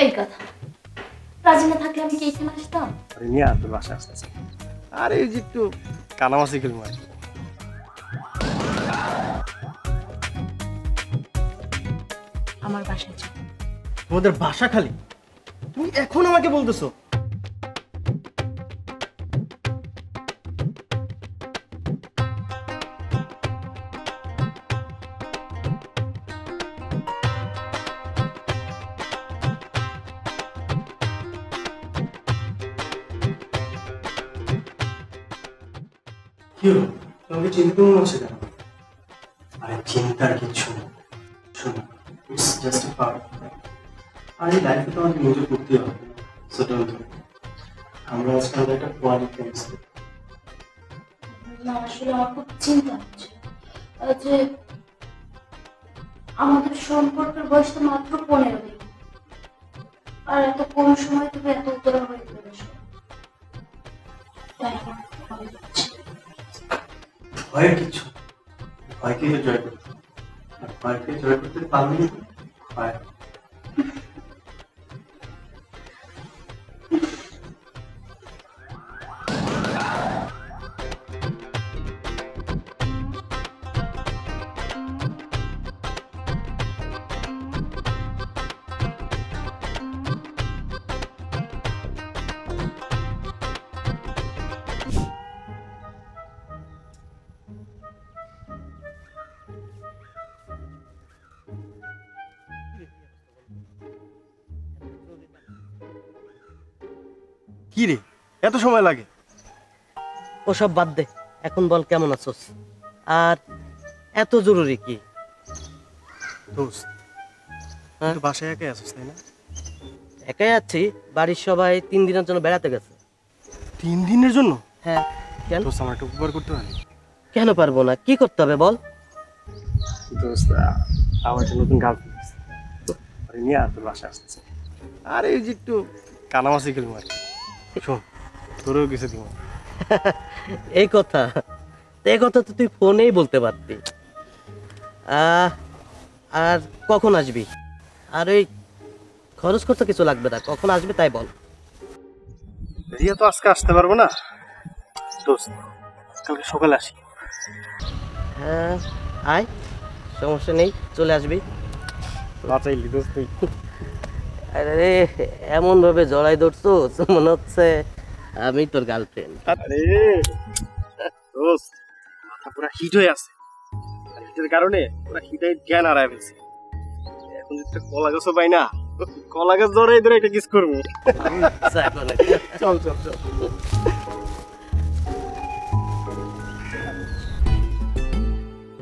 এই কথা রাজি না থাকলে আমি কি এখানে আসতাম? আরে নিয়ে আর তোর বাসায় আসতেছে। আরে এই যে একটু কানামাছি খেলবো আর কি। আমার বাসায় চল। তোমাদের বাসা খালি? তুমি এখন আমাকে বলতেছো? কি হলো? তোমাকে চিন্তিত মনে হচ্ছে কেন? আরে চিন্তার কিছু না। শোনো, ইটস জাস্ট আ পার্ট। আর এই লাইফে তো আমাদের মজা করতেই হবে। So don't worry. আমরা আজকে আমাদের একটা কোয়ালিটি ফেস। না আসলে আমার খুব চিন্তা হচ্ছে যে আমাদের সম্পর্কের বয়স তো মাত্র 15 দিন, আর এত কম সময় থেকে এত উত্তরা হয়ে গেল। ভয়ের কিছু, ভয়কে জয় করতে হবে। আর ভয়কে জয় করতে পারলে ভয়। কি রে, এত সময় লাগে? ওসব বাদ দে, এখন বল কেমন আছোস? আর এত জরুরি কি? দোস্ত, হ্যাঁ? তুই বাসায় একাই আছিস তাই না? একাই আছি, বাড়ির সবাই 3 দিনের জন্য বেড়াতে গেছে। 3 দিনের জন্য? হ্যাঁ। কেন? দোস্ত, আমার একটু উপকার করতে পারি? কেন পারবো না? কি করতে হবে বল? দোস্ত, আমার একটা নতুন গার্লফ্রেন্ড আছে। আরে নিয়ে আর তোর বাসায় আসতেছে। আর এই যে একটু কানামাছি খেলবো আর কি। শোন, তোরও কিছু দিব। এই কথা তো তুই ফোনেই বলতে পারতি। আর কখন আসবি? আর ওই খরচ করতে কিছু লাগবে না, কখন আসবে তাই বল। রিয়া তো আজকে আসতে পারবো না দোস্ত, কালকে সকালে আসি। হ্যাঁ আয়, সমস্যা নেই, চলে আসবি। বাঁচাইলি দোস্ত তুই। আরে এমন ভাবে জড়াই ধরছো মনে হচ্ছে আমি তোর গার্লফ্রেন্ড। আরে দোস্ত, মাথা পুরা হিট হয়ে আছে। আর হিটের কারণে পুরা হিটাই জ্ঞান হারায় ফেলছে। এখন যদি একটা কলা গাছও পাই না, কলা গাছ ধরে ধরে একটা কিস করবো। চল চল চল।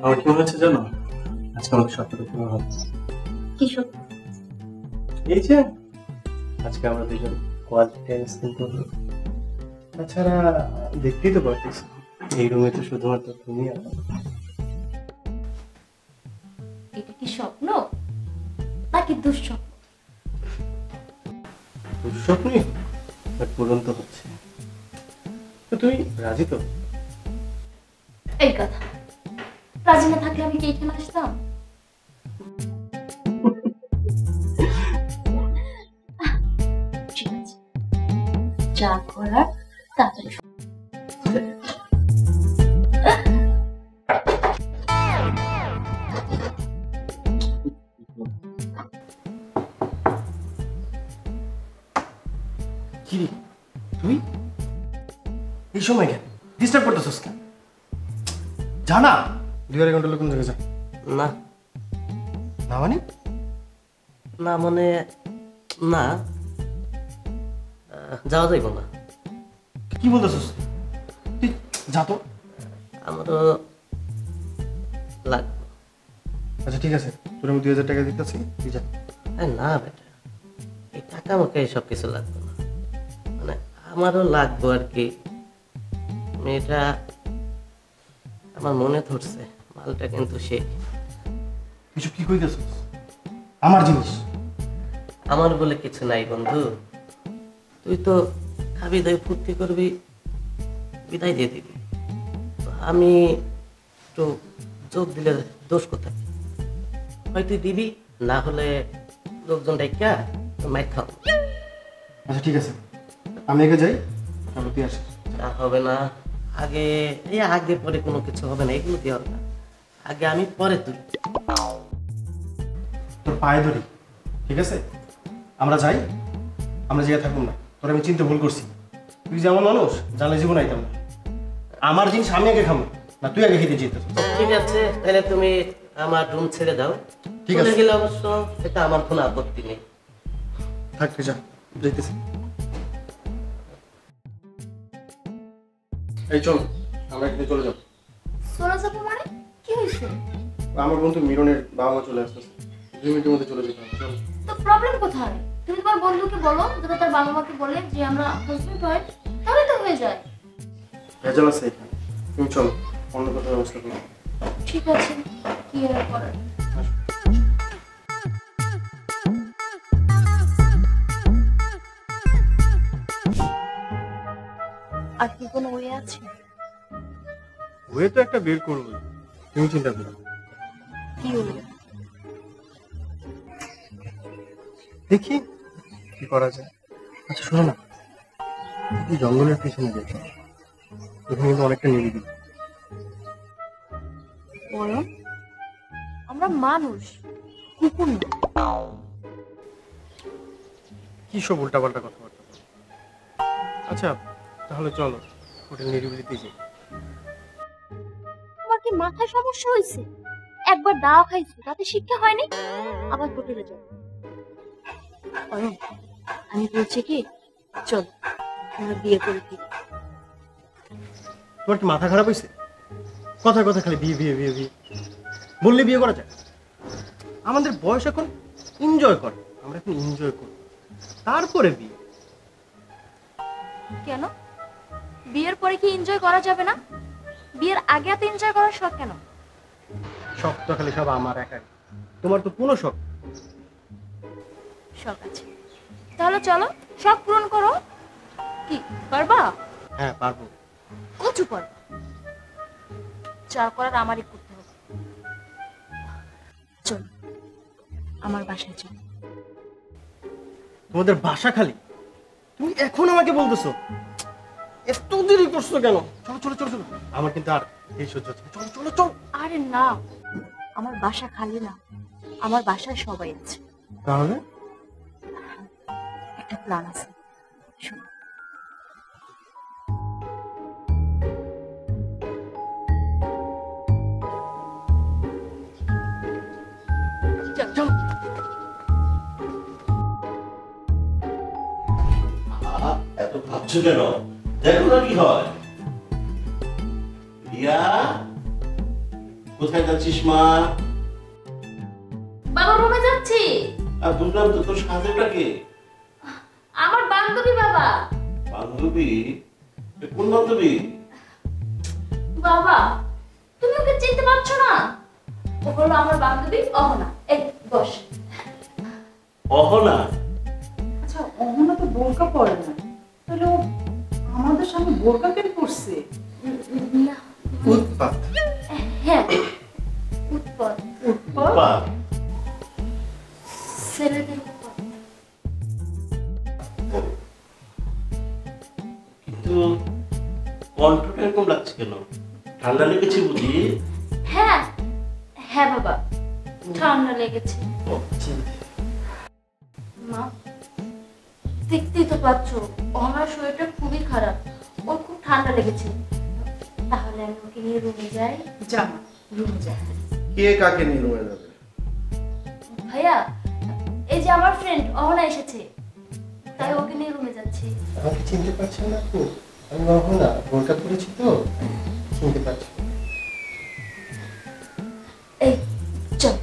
আমার কি মনে হচ্ছে জানো, আজকে আমাকে সত্যটা পুরো হবে। কি সত্যি? এই যে আজকে আমরা দুজন কোয়ালিটি টাইম স্পেন্ড করবো। তাছাড়া দেখতেই তো পারছিস, এই রুমে তো শুধুমাত্র তুমি আর আমি। এটা কি স্বপ্ন নাকি দুঃস্বপ্ন? দুঃস্বপ্নই বাট পূরণ তো হচ্ছে। তো তুই রাজি তো? এই কথা রাজি না থাকলে আমি কি এখানে আসতাম? ঠিক আছে, যা করার তাড়াতাড়ি। কি রে, তুই এই সময় কেন ডিস্টার্ব করতেছিস কেন? জানা 2-2.5 ঘন্টা লোক জায়গায় যা। না না মানে? না মানে না, যাওয়া যাইব না। কি বলতেছিস তুই? যা তো। আমারও লাগবে। আচ্ছা ঠিক আছে, তোর আমি 2000 টাকা দিতেছি, তুই যা। না বেটা, এই টাকা আমাকে সব কিছু লাগবে না, মানে আমারও লাগবে আর কি। মেয়েটা আমার মনে ধরছে, মালটা কিন্তু সে। কিছু কি কইতেছিস? আমার জিনিস। আমার বলে কিছু নাই বন্ধু, তুই তো খাবি দাবি ফুর্তি করবি, বিদায় দিয়ে দিবি। তো আমি একটু যোগ দিলে দোষ কোথায়? হয় তুই দিবি, না হলে লোকজন ডাইকা মাইর খাও। আচ্ছা ঠিক আছে, আমি আগে যাই, তারপর তুই আসিস। তা হবে না, আগে পরে কোনো কিছু হবে না, এগুলো দিয়ে হবে না। আগে আমি, পরে তুই। তোর পায়ে ধরি, ঠিক আছে? আমরা যাই, আমরা জায়গায় থাকুন না। তোর আমি চিনতে ভুল করছি। তুই যেমন মানুষ জানলে জীবন আইতাম না। আমার জিনিস আমি আগে খাবো না, তুই আগে খেতে যেতে। ঠিক আছে, তাহলে তুমি আমার রুম ছেড়ে দাও। ঠিক চলে আছে। গেলে অবশ্য এটা আমার কোনো আপত্তি নেই। থাকতে যা, যাইতেছি। এই চল, আমরা একদিন চলে যাবো। চলে যাবো মানে? কি হয়েছে? আমার বন্ধু মিরনের বাবা মা চলে আসতেছে, 2 মিনিটের মধ্যে চলে যেতে হবে। চল। তো প্রবলেম কোথায়? তুমি তোমার বন্ধুকে বলো, যাতে তার বাবা মাকে বলে যে আমরা হাজবেন্ড ওয়াইফ, তাহলে তো হয়ে যায়। ভেজাল আছে এখানে, তুমি চলো, অন্য কোথাও ব্যবস্থা করো। ঠিক আছে, কি আর করার। আর কি কোনো ওয়ে আছে? ওয়ে তো একটা বের করবোই, তুমি চিন্তা করো। কি হলো? দেখি কি করা যায়। আচ্ছা শোনো না, এই জঙ্গলের পিছনে দেখো, এখানে কিন্তু অনেকটা নিরিবিলি। বলো, আমরা মানুষ, কুকুর না। কি সব উল্টাপাল্টা কথাবার্তা বলো। আচ্ছা তাহলে চলো, হোটেল নিরিবিলিতে যাই। তোমার কি মাথায় সমস্যা হয়েছে? একবার দাওয়া খাইছো, তাতে শিক্ষা হয়নি, আবার হোটেলে যাও। অয়ন, আমি বলছি কি, চল আমরা বিয়ে করে দিই। তোমার কি মাথা খারাপ হয়েছে? কথায় কথা খালি বিয়ে বিয়ে বিয়ে বিয়ে বললে বিয়ে করা যায়? আমাদের বয়স এখন এনজয় কর, আমরা এখন এনজয় করি, তারপরে বিয়ে। কেন? বিয়ের পরে কি এনজয় করা যাবে না? বিয়ের আগে এত এনজয় করার শখ কেন? শখ তো খালি সব আমার একাই, তোমার তো কোনো শখ। শখ আছে, তাহলে চলো শখ পূরণ করো। কি পারবা? হ্যাঁ পারবো। কচু পারবা, যা করার আমারই করতে হবে। চল আমার বাসায় চল। তোমাদের বাসা খালি, তুমি এখন আমাকে বলতেছো? এত দেরি করছো কেন? চলো চলো চলো চলো, আমার কিন্তু আর এই সহ্য হচ্ছে না। চলো চলো চলো। আরে না, আমার বাসা খালি না, আমার বাসায় সবাই আছে। তাহলে একটা প্ল্যান আছে, শোনো। চল। এত ভাবছো কেন? দেখো না কি হয়। রিয়া, কোথায় যাচ্ছিস মা? বাবা রুমে যাচ্ছি। আর বুঝলাম তো, তোর সাথেটা কে? আমার বান্ধবী বাবা। বান্ধবী? কোন বান্ধবী? বাবা তুমি ওকে চিনতে পারছো না? ও হলো আমার বান্ধবী অহনা। এই বস। অহনা? আচ্ছা, অহনা তো বোরকা পরে না, তাহলে ও আমাদের সামনে বোরকা কেন পরছে? না, উৎপাত। হ্যাঁ উৎপদ, বাবা, ছেলেদের উৎপদ। কিন্তু কণ্ঠটা এরকম লাগছে কেন? ঠান্ডা লেগেছে বুঝি? হ্যাঁ হ্যাঁ বাবা, ঠান্ডা লেগেছে। মা দেখতেই তো পাচ্ছ, আমার শরীরটা খুবই খারাপ, ওর খুব ঠান্ডা লেগেছে। তাহলে আমি ওকে নিয়ে রুমে যাই। যা মা, রুমে যা। কে কাকে নিয়ে রুমে যাবে? ভাইয়া, এই যে আমার ফ্রেন্ড অহনা এসেছে, তাই ওকে নিয়ে রুমে যাচ্ছি। আমাকে চিনতে পারছেন না আপু? আমি অহনা, বোরকা পরেছি তো, চিনতে পারছি। এই চল।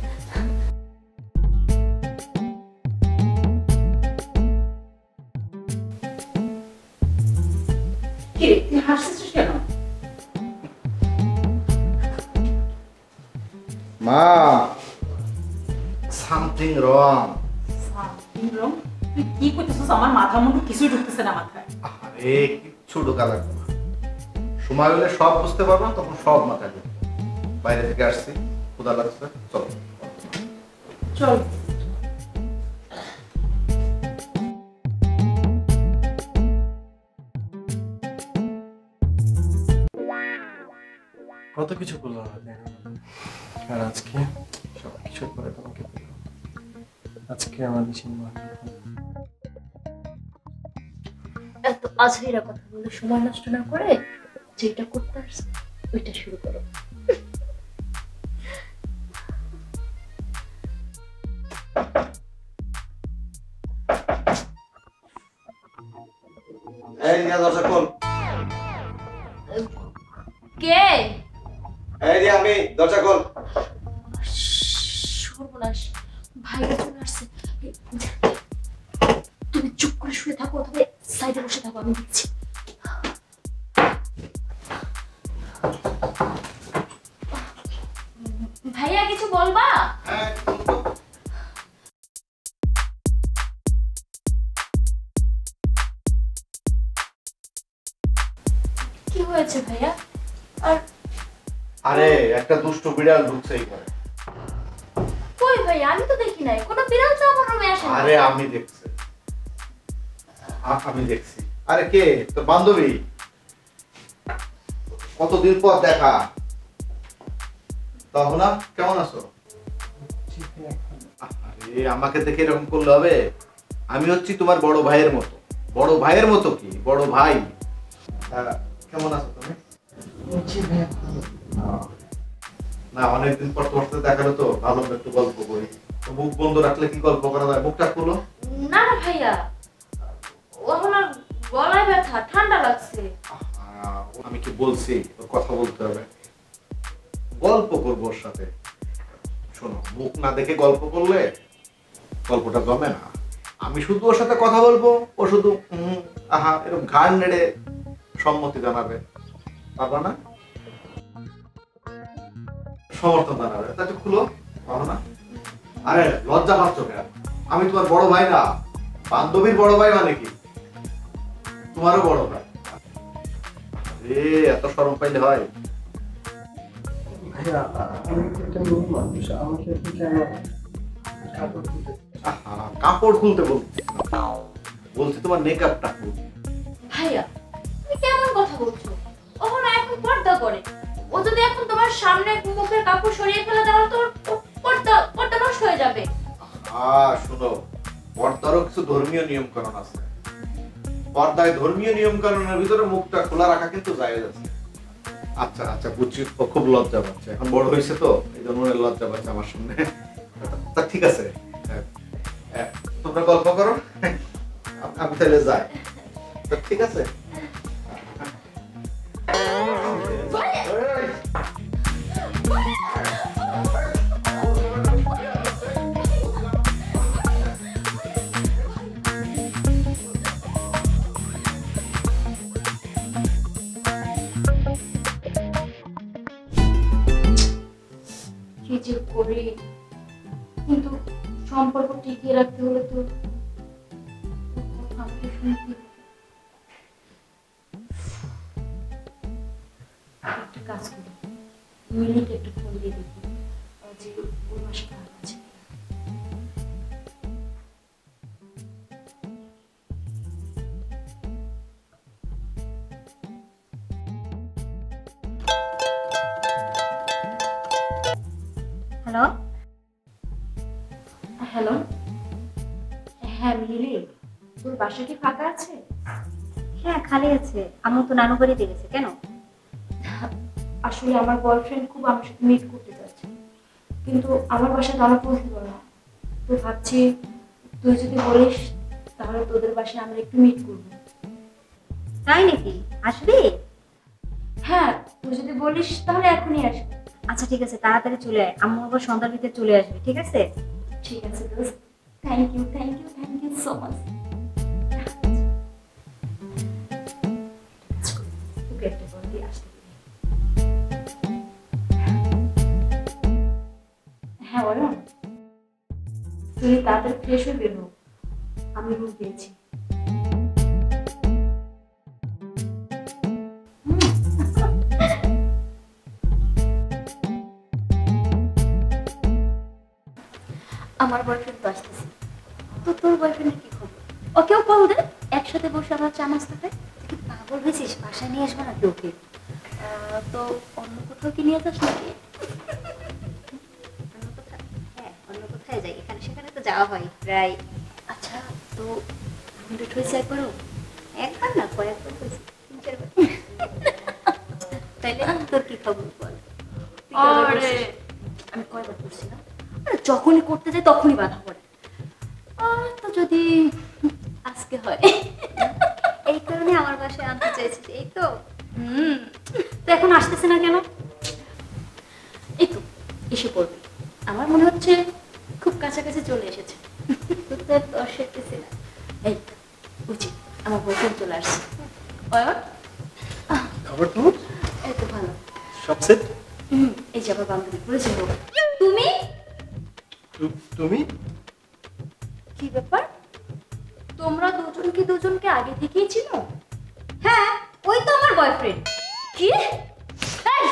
কি রে, তুই হাসছিস কেন? মা, সামথিং রং। ইমরন, তুই কি করতেছিস? আমার মাথা মুন্ডু কিছুই ঢুকতেছে না মাথায়। আরে কিচ্ছু ঢোকা লাগবে না, সময় হলে সব বুঝতে পারবো, তখন সব মাথায় ঢুকবে। বাইরে থেকে আসছি, ক্ষুধা লাগছে, চলো। চল। কত কিছু করলাম না, তাই না? আর আজকে সব কিছু করে তোমাকে পেলাম। আজকে আমাদের সিনেমা এত আজেরা কথা বলে সময় নষ্ট না করে যেটা করতে আসছে ওইটা শুরু করো। এই রিয়া দরজা খোল। কে? এই রিয়া আমি, দরজা খোল। সর্বনাশ, ভাইরা চলে আসছে। তুমি চুপ করে শুয়ে থাকো অথবা সাইডে বসে থাকো, আমি দিচ্ছি। ভাইয়া কিছু বলবা? হ্যাঁ, কি হয়েছে ভাইয়া? আর আরে একটা দুষ্ট বিড়াল ঢুকছে এই ঘরে। কই ভাইয়া? আমি তো দেখি নাই কোনো বিড়াল তো আমার রুমে আসে না। আরে আমি দেখছি, আমি দেখছি। আরে কে? তোর বান্ধবী? কতদিন পর দেখা। তখন কেমন আছো? আরে আমাকে দেখে এরকম করলে হবে? আমি হচ্ছি তোমার বড় ভাইয়ের মতো। বড় ভাইয়ের মতো কি, বড় ভাই। কেমন আছো তুমি? না, অনেকদিন পর তোমার সাথে দেখালো তো ভালো, একটু গল্প করি। তো মুখ বন্ধ রাখলে কি গল্প করা যায়? মুখটা খুলো। না না ভাইয়া, ও আমার গলায় ব্যথা, ঠান্ডা লাগছে। আমি কি বলছি, ওর কথা বলতে হবে। গল্প করবো ওর সাথে। শোনো, মুখ না দেখে গল্প করলে গল্পটা জমে না। আমি শুধু ওর সাথে কথা বলবো, ও শুধু আহা এরকম ঘাড় নেড়ে সম্মতি জানাবে, পারবা না? সমর্থন জানাবে। তাহলে খুলো, পারো না? আরে লজ্জা পাচ্ছ কেন? আমি তোমার বড় ভাই না, বান্ধবীর বড় ভাই মানে কি? তোমারও বড় ভাই। এত শরম পাইলে হয়? ভাইয়া, আমি একটা মেয়ে মানুষ, আমাকে আপনি কেন কাপড় খুলতে? কাপড় খুলতে বলছি, বলছি তোমার মেকআপটা খুল। ভাইয়া তুমি কেমন কথা বলছো? ও না এখন পর্দা করে। ও যদি এখন তোমার সামনে মুখের কাপড় সরিয়ে ফেলে তাহলে তো পর্দা নষ্ট হয়ে যাবে। শোনো, পর্দারও কিছু ধর্মীয় নিয়ম কানুন আছে। পর্দায় ধর্মীয় নিয়ম কানুনের ভিতরে মুখটা খোলা রাখা কিন্তু জায়েজ আছে। আচ্ছা আচ্ছা বুঝছি, ও খুব লজ্জা পাচ্ছে, এখন বড় হয়েছে তো এই জন্য লজ্জা পাচ্ছে আমার সামনে। তা ঠিক আছে, তোমরা গল্প করো, আমি তাহলে যাই। তো ঠিক আছে। কি যে করি, কিন্তু সম্পর্ক টিকিয়ে রাখতে হলে তো আমাকে শুনতে হবে। একটা কাজ করি, মিলিকে একটু ফোন দিয়ে দেখি যে ওর মাসে খারাপ আছে। হ্যালো হ্যালো, হ্যাঁ মিলি, তোর বাসা কি ফাঁকা আছে? হ্যাঁ খালি আছে, আম্মু তো নানু বাড়িতে গেছে। কেন? আসলে আমার বয়ফ্রেন্ড খুব আমার সাথে মিট করতে চাচ্ছে, কিন্তু আমার বাসা তারা পৌঁছতে পারে না। তো ভাবছি তুই যদি বলিস তাহলে তোদের বাসায় আমরা একটু মিট করব। তাই নাকি? আসবে? হ্যাঁ, তুই যদি বলিস তাহলে এখনই আসবো। আচ্ছা ঠিক আছে, তাড়াতাড়ি চলে আয়, আম্মু আবার সন্ধ্যার ভিতরে চলে আসবে। ঠিক আছে? ঠিক আছে দোস্ত, thank you thank you thank you so much. Okay একটা ফোন দিয়ে আসতে বলি। হ্যাঁ অয়ন, তুই তাড়াতাড়ি ফ্রেশ হয়ে বের হো, আমি রুম পেয়েছি। আমার বয়ফ্রেন্ড তো আসতেছে, তো তোর বয়ফ্রেন্ডের কি খবর? ওকেও কল দে, একসাথে বসে আমরা চা নাস্তা খাই। তুই পাগল হয়েছিস? বাসায় নিয়ে আসবো নাকি ওকে? তো অন্য কোথাও কি নিয়ে যাস নাকি? অন্য কোথাও? হ্যাঁ, অন্য কোথায় যাই, এখানে সেখানে তো যাওয়া হয় প্রায়। আচ্ছা, তো ডেট হয়েছে একবারও? একবার না, কয়েকবার হয়েছে, 3-4 বার। তাইলে তোর কি খবর বল? তুই কয়বার আরে, করছিস? আমি কয়বার করছি না? আরে যখনই করতে যাই তখনই বাধা পড়ে। তো যদি আজকে হয়? এই কারণে আমার বাসায় আনতে চাইছিস, এই তো। তো এখন আসতেছে না কেন? এই তো এসে পড়বে। আমার মনে হচ্ছে খুব কাছাকাছি চলে এসেছে। তুই তো আর তর সেরতেছি না। এই উচিত আমার বয়ফ্রেন্ড চলে আসছে। অয়ন, খবর তোমার? এই তো ভালো। সব সেট? এই যে আবার বান্ধবী করেছিল। তুমি তুমি? কি ব্যাপার? তোমরা দুজন কি দুজনকে আগে থেকেই চিনো? হ্যাঁ, ওই তো আমার বয়ফ্রেন্ড। কি? এই!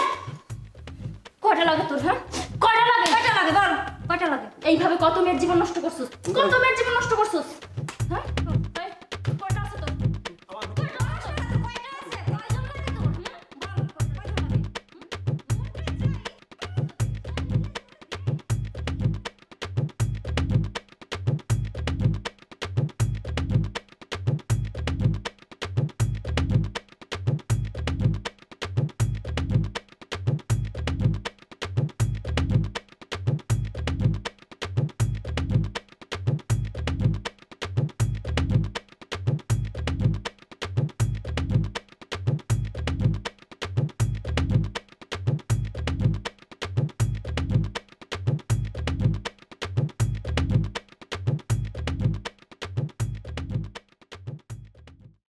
কটা লাগে তোর, হ্যাঁ? কটা লাগে? কয়টা লাগে বল, কয়টা লাগে? এইভাবে কত মেয়ের জীবন নষ্ট করছিস? কত মেয়ের জীবন নষ্ট করছিস?